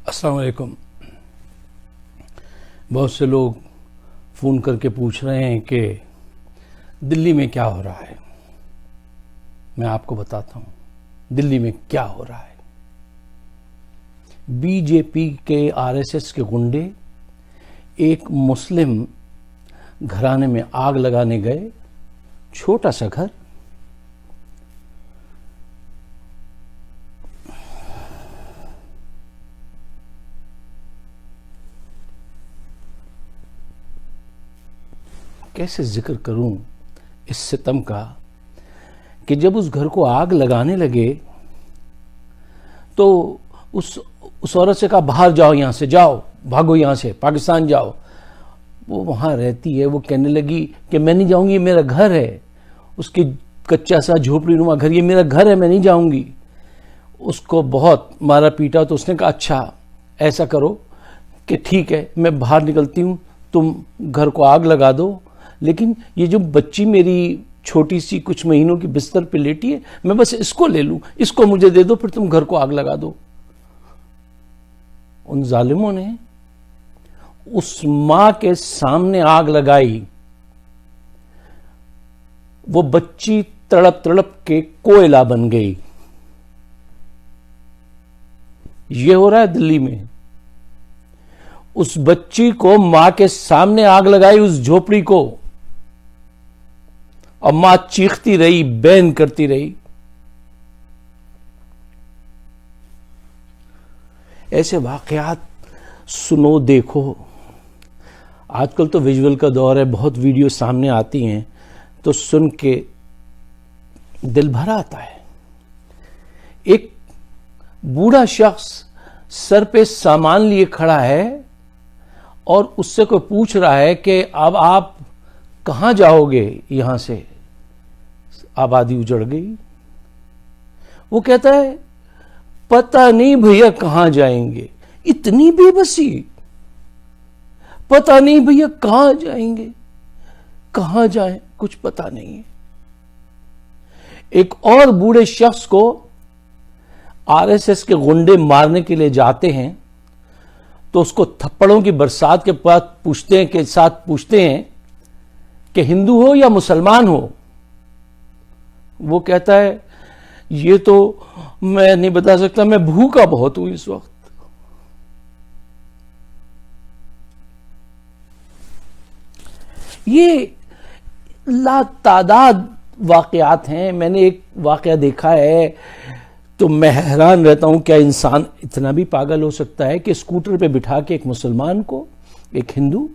السلام علیکم. بہت سے لوگ فون کر کے پوچھ رہے ہیں کہ دلی میں کیا ہو رہا ہے. میں آپ کو بتاتا ہوں دلی میں کیا ہو رہا ہے. بی جے پی کے RSS کے گنڈے ایک مسلم گھرانے میں آگ لگانے گئے. چھوٹا سا گھر، کیسے ذکر کروں اس ستم کا کہ جب اس گھر کو آگ لگانے لگے تو اس عورت سے کہا باہر جاؤ، یہاں سے جاؤ، بھاگو یہاں سے، پاکستان جاؤ. وہ وہاں رہتی ہے، وہ کہنے لگی کہ میں نہیں جاؤں گی، یہ میرا گھر ہے. اس کی کچا سا جھوپڑی نما گھر، یہ میرا گھر ہے، میں نہیں جاؤں گی. اس کو بہت مارا پیٹا تو اس نے کہا اچھا ایسا کرو کہ ٹھیک ہے میں باہر نکلتی ہوں، تم گھر کو آگ لگا دو، لیکن یہ جو بچی میری چھوٹی سی کچھ مہینوں کی بستر پہ لیٹی ہے میں بس اس کو لے لوں، اس کو مجھے دے دو، پھر تم گھر کو آگ لگا دو. ان ظالموں نے اس ماں کے سامنے آگ لگائی. وہ بچی تڑپ تڑپ کے کوئلہ بن گئی. یہ ہو رہا ہے دلی میں. اس بچی کو ماں کے سامنے آگ لگائی، اس جھوپڑی کو، اور ماں چیختی رہی، بین کرتی رہی. ایسے واقعات سنو، دیکھو. آج کل تو ویژول کا دور ہے، بہت ویڈیو سامنے آتی ہیں تو سن کے دل بھر آتا ہے. ایک بوڑھا شخص سر پہ سامان لیے کھڑا ہے اور اس سے کوئی پوچھ رہا ہے کہ اب آپ کہاں جاؤ گے، یہاں سے آبادی اجڑ گئی. وہ کہتا ہے پتہ نہیں بھیا کہاں جائیں گے. اتنی بے بسی، پتہ نہیں بھیا کہاں جائیں گے، کہاں جائیں کچھ پتہ نہیں ہے. ایک اور بوڑھے شخص کو RSS کے گنڈے مارنے کے لیے جاتے ہیں تو اس کو تھپڑوں کی برسات کے بعد پوچھتے ہیں کہ ہندو ہو یا مسلمان ہو. وہ کہتا ہے یہ تو میں نہیں بتا سکتا، میں بھوکا بہت ہوں اس وقت. یہ لاتعداد واقعات ہیں. میں نے ایک واقعہ دیکھا ہے تو میں حیران رہتا ہوں، کیا انسان اتنا بھی پاگل ہو سکتا ہے کہ اسکوٹر پہ بٹھا کے ایک مسلمان کو، ایک ہندو،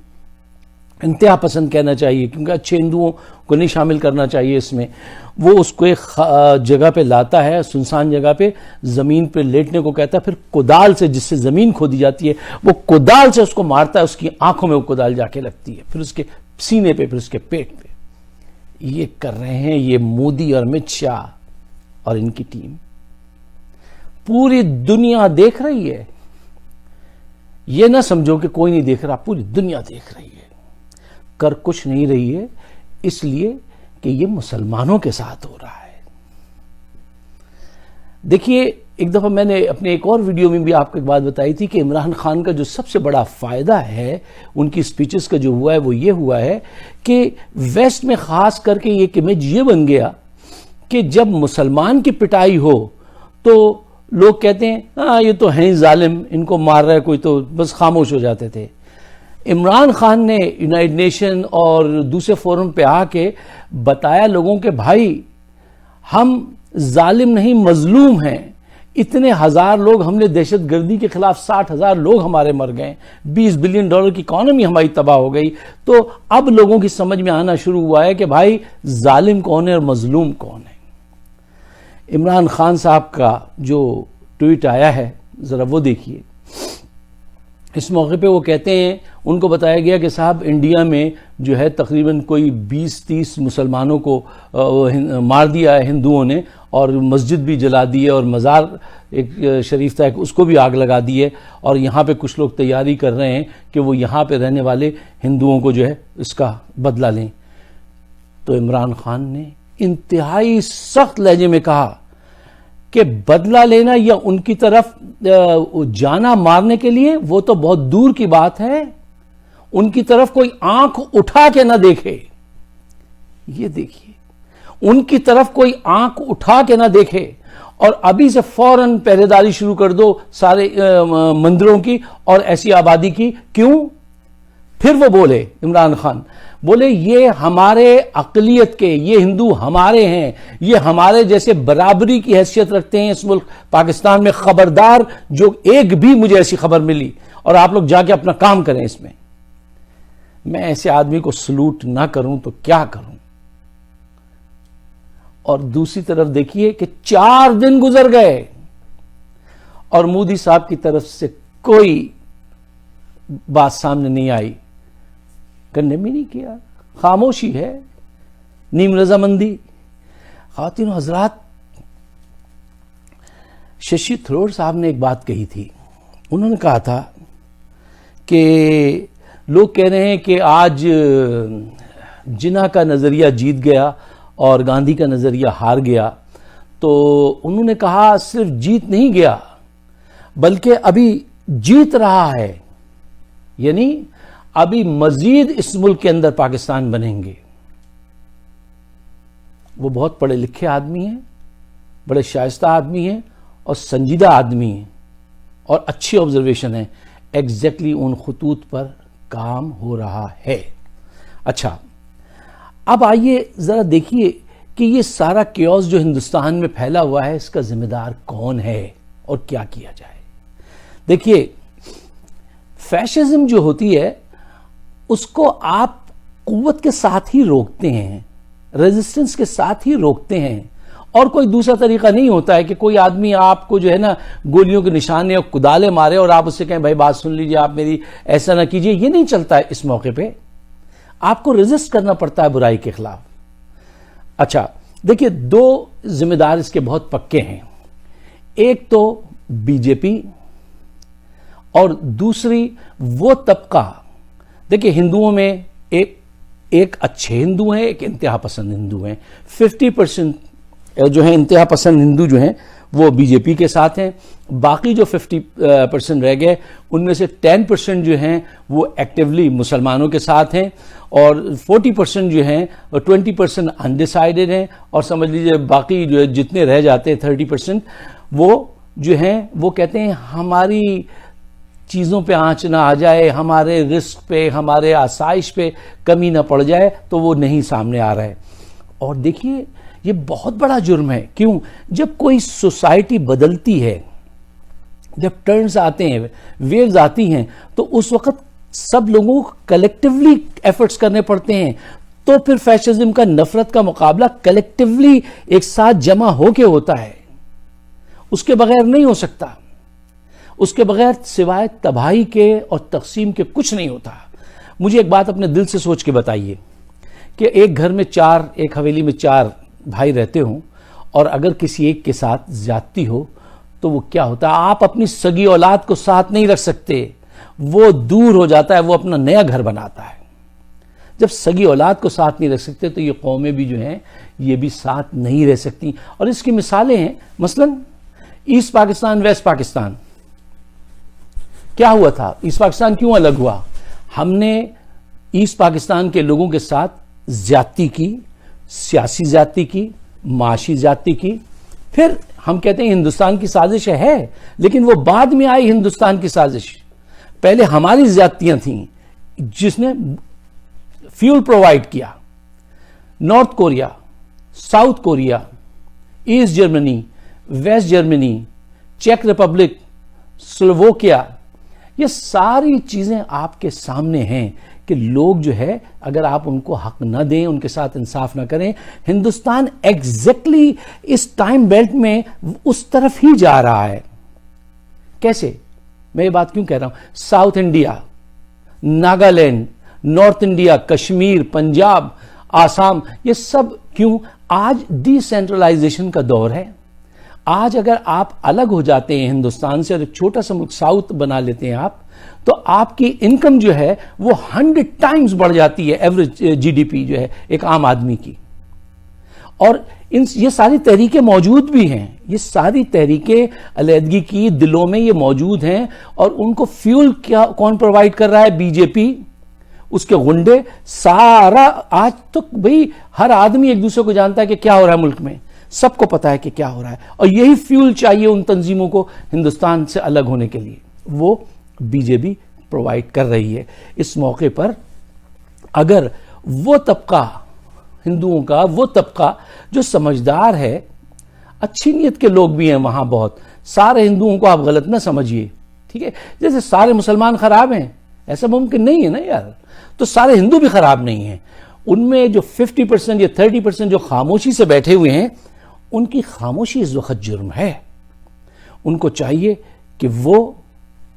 انتہا پسند کہنا چاہیے کیونکہ اچھے ہندوؤں کو نہیں شامل کرنا چاہیے اس میں، وہ اس کو ایک جگہ پہ لاتا ہے، سنسان جگہ پہ زمین پہ لیٹنے کو کہتا ہے، پھر کدال سے، جس سے زمین کھودی جاتی ہے، وہ کدال سے اس کو مارتا ہے، اس کی آنکھوں میں وہ کدال جا کے لگتی ہے، پھر اس کے سینے پہ، پھر اس کے پیٹ پہ. یہ کر رہے ہیں یہ مودی اور امت شاہ اور ان کی ٹیم. پوری دنیا دیکھ رہی ہے. یہ نہ سمجھو کہ کوئی نہیں دیکھ رہا، پوری دنیا دیکھ رہی ہے. کر کچھ نہیں رہی ہے اس لیے کہ یہ مسلمانوں کے ساتھ ہو رہا ہے. دیکھیے، ایک دفعہ میں نے اپنے ایک اور ویڈیو میں بھی آپ کو ایک بات بتائی تھی کہ عمران خان کا جو سب سے بڑا فائدہ ہے ان کی سپیچز کا جو ہوا ہے وہ یہ ہوا ہے کہ ویسٹ میں خاص کر کے ایک امیج یہ بن گیا کہ جب مسلمان کی پٹائی ہو تو لوگ کہتے ہیں ہاں یہ تو ہیں ظالم، ان کو مار رہا ہے کوئی، تو بس خاموش ہو جاتے تھے. عمران خان نے یونائیٹڈ نیشن اور دوسرے فورم پہ آ کے بتایا لوگوں کے بھائی ہم ظالم نہیں مظلوم ہیں. اتنے ہزار لوگ ہم نے دہشت گردی کے خلاف، 60,000 لوگ ہمارے مر گئے، $20 بلین کی اکانومی ہماری تباہ ہو گئی. تو اب لوگوں کی سمجھ میں آنا شروع ہوا ہے کہ بھائی ظالم کون ہے اور مظلوم کون ہے. عمران خان صاحب کا جو ٹویٹ آیا ہے ذرا وہ دیکھیے. اس موقع پہ وہ کہتے ہیں، ان کو بتایا گیا کہ صاحب انڈیا میں جو ہے تقریباً کوئی 20-30 مسلمانوں کو مار دیا ہے ہندوؤں نے، اور مسجد بھی جلا دی ہے، اور مزار ایک شریف تھا اس کو بھی آگ لگا دی ہے، اور یہاں پہ کچھ لوگ تیاری کر رہے ہیں کہ وہ یہاں پہ رہنے والے ہندوؤں کو جو ہے اس کا بدلہ لیں. تو عمران خان نے انتہائی سخت لہجے میں کہا کہ بدلہ لینا یا ان کی طرف جانا مارنے کے لیے وہ تو بہت دور کی بات ہے. ان کی طرف کوئی آنکھ اٹھا کے نہ دیکھے. یہ دیکھیے, ان کی طرف کوئی آنکھ اٹھا کے نہ دیکھے, اور ابھی سے فوراً پہرے داری شروع کر دو سارے مندروں کی اور ایسی آبادی کی. کیوں؟ پھر وہ بولے, عمران خان بولے یہ ہمارے اقلیت کے, یہ ہندو ہمارے ہیں, یہ ہمارے جیسے برابری کی حیثیت رکھتے ہیں اس ملک پاکستان میں. خبردار جو ایک بھی مجھے ایسی خبر ملی, اور آپ لوگ جا کے اپنا کام کریں اس میں. میں ایسے آدمی کو سلوٹ نہ کروں تو کیا کروں؟ اور دوسری طرف دیکھیے کہ 4 دن گزر گئے اور مودی صاحب کی طرف سے کوئی بات سامنے نہیں آئی, کنڈیم بھی نہیں کیا, خاموشی ہے, نیم رضامندی. خواتین و حضرات, ششی تھرور صاحب نے ایک بات کہی تھی. انہوں نے کہا تھا کہ لوگ کہہ رہے ہیں کہ آج جناح کا نظریہ جیت گیا اور گاندھی کا نظریہ ہار گیا. تو انہوں نے کہا صرف جیت نہیں گیا بلکہ ابھی جیت رہا ہے, یعنی ابھی مزید اس ملک کے اندر پاکستان بنیں گے. وہ بہت پڑھے لکھے آدمی ہیں, بڑے شائستہ آدمی ہیں اور سنجیدہ آدمی ہیں, اور اچھی آبزرویشن ہے. ایگزیکٹلی ان خطوط پر کام ہو رہا ہے. اچھا, اب آئیے ذرا دیکھیے کہ یہ سارا کیوس جو ہندوستان میں پھیلا ہوا ہے اس کا ذمہ دار کون ہے اور کیا کیا جائے. دیکھیے, فیشزم جو ہوتی ہے اس کو آپ قوت کے ساتھ ہی روکتے ہیں, ریزسٹنس کے ساتھ ہی روکتے ہیں, اور کوئی دوسرا طریقہ نہیں ہوتا ہے کہ کوئی آدمی آپ کو جو ہے نا گولیوں کے نشانے اور کدالے مارے اور آپ اس سے کہیں بھائی بات سن لیجئے, آپ میری ایسا نہ کیجئے. یہ نہیں چلتا ہے اس موقع پہ. آپ کو ریزسٹ کرنا پڑتا ہے برائی کے خلاف. اچھا دیکھیے, 2 ذمہ دار اس کے بہت پکے ہیں. ایک تو بی جے پی اور دوسری وہ طبقہ. دیکھیے, ہندوؤں میں ایک اچھے ہندو ہیں, ایک انتہا پسند ہندو ہیں. 50% جو ہیں انتہا پسند ہندو جو ہیں وہ بی جے پی کے ساتھ ہیں. باقی جو 50% رہ گئے ان میں سے 10% جو ہیں وہ ایکٹیولی مسلمانوں کے ساتھ ہیں, اور 40% جو ہیں 20% انڈیسائیڈڈ ہیں, اور سمجھ لیجئے باقی جو جتنے رہ جاتے ہیں 30% وہ جو ہیں وہ کہتے ہیں ہماری چیزوں پہ آنچ نہ آ جائے, ہمارے رزق پہ, ہمارے آسائش پہ کمی نہ پڑ جائے, تو وہ نہیں سامنے آ رہا ہے. اور دیکھیے, یہ بہت بڑا جرم ہے. کیوں؟ جب کوئی سوسائٹی بدلتی ہے, جب ٹرنز آتے ہیں, ویوز آتی ہیں, تو اس وقت سب لوگوں کو کلیکٹیولی ایفرٹس کرنے پڑتے ہیں. تو پھر فیشزم کا, نفرت کا مقابلہ کلیکٹیولی ایک ساتھ جمع ہو کے ہوتا ہے. اس کے بغیر نہیں ہو سکتا. اس کے بغیر سوائے تباہی کے اور تقسیم کے کچھ نہیں ہوتا. مجھے ایک بات اپنے دل سے سوچ کے بتائیے کہ ایک گھر میں ایک حویلی میں 4 بھائی رہتے ہوں, اور اگر کسی ایک کے ساتھ زیادتی ہو تو وہ کیا ہوتا ہے؟ آپ اپنی سگی اولاد کو ساتھ نہیں رکھ سکتے, وہ دور ہو جاتا ہے, وہ اپنا نیا گھر بناتا ہے. جب سگی اولاد کو ساتھ نہیں رکھ سکتے تو یہ قومیں بھی جو ہیں یہ بھی ساتھ نہیں رہ سکتی. اور اس کی مثالیں ہیں, مثلا ایسٹ پاکستان, ویسٹ پاکستان. کیا ہوا تھا؟ ایسٹ پاکستان کیوں الگ ہوا؟ ہم نے ایسٹ پاکستان کے لوگوں کے ساتھ زیادتی کی, سیاسی زیادتی کی, معاشی زیادتی کی. پھر ہم کہتے ہیں ہندوستان کی سازش ہے, لیکن وہ بعد میں آئی ہندوستان کی سازش. پہلے ہماری زیادتیاں تھیں جس نے فیول پرووائڈ کیا. North Korea, South Korea, East Germany, West Germany, چیک ریپبلک, سلووکیا, یہ ساری چیزیں آپ کے سامنے ہیں کہ لوگ جو ہے اگر آپ ان کو حق نہ دیں, ان کے ساتھ انصاف نہ کریں, ہندوستان ایگزیکٹلی اس ٹائم بیلٹ میں اس طرف ہی جا رہا ہے. کیسے؟ میں یہ بات کیوں کہہ رہا ہوں؟ South India, Nagaland, north India, Kashmir, Punjab, Assam, یہ سب کیوں؟ آج ڈی سینٹرلائزیشن کا دور ہے. آج اگر آپ الگ ہو جاتے ہیں ہندوستان سے اور ایک چھوٹا سا ملک ساؤتھ بنا لیتے ہیں آپ, تو آپ کی انکم جو ہے وہ 100 ٹائمز بڑھ جاتی ہے ایوریج جی ڈی پی جو ہے ایک عام آدمی کی. اور یہ ساری تحریکیں موجود بھی ہیں، یہ ساری تحریکیں علیحدگی کی دلوں میں یہ موجود ہیں، اور ان کو فیول کون پرووائڈ کر رہا ہے؟ بی جے پی، اس کے غنڈے، سارا آج تک بھئی ہر آدمی ایک دوسرے کو جانتا ہے کہ کیا ہو رہا ہے ملک میں، سب کو پتا ہے کہ کیا ہو رہا ہے، اور یہی فیول چاہیے ان تنظیموں کو ہندوستان سے الگ ہونے کے لیے، وہ بی جے پی پرووائڈ کر رہی ہے۔ اس موقع پر اگر وہ طبقہ ہندوؤں کا، وہ طبقہ جو سمجھدار ہے، اچھی نیت کے لوگ بھی ہیں وہاں بہت، سارے ہندوؤں کو آپ غلط نہ سمجھیے، ٹھیک ہے؟ جیسے سارے مسلمان خراب ہیں ایسا ممکن نہیں ہے نا یار، تو سارے ہندو بھی خراب نہیں ہیں، ان میں جو 50% یا 30% جو خاموشی سے بیٹھے ہوئے ہیں، ان کی خاموشی اس وقت جرم ہے۔ ان کو چاہیے کہ وہ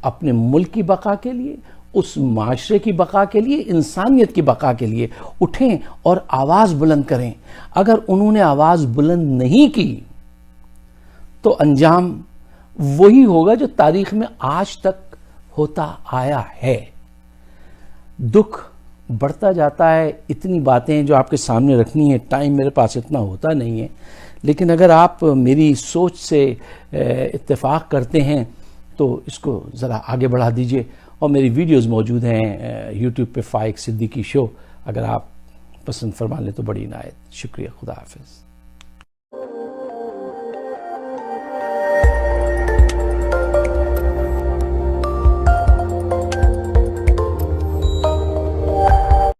اپنے ملک کی بقا کے لیے، اس معاشرے کی بقا کے لیے، انسانیت کی بقا کے لیے اٹھیں اور آواز بلند کریں۔ اگر انہوں نے آواز بلند نہیں کی تو انجام وہی ہوگا جو تاریخ میں آج تک ہوتا آیا ہے۔ دکھ بڑھتا جاتا ہے، اتنی باتیں جو آپ کے سامنے رکھنی ہے، ٹائم میرے پاس اتنا ہوتا نہیں ہے، لیکن اگر آپ میری سوچ سے اتفاق کرتے ہیں تو اس کو ذرا آگے بڑھا دیجئے، اور میری ویڈیوز موجود ہیں یوٹیوب پہ، فائق صدیقی شو، اگر آپ پسند فرما لیں تو بڑی عنایت۔ شکریہ، خدا حافظ۔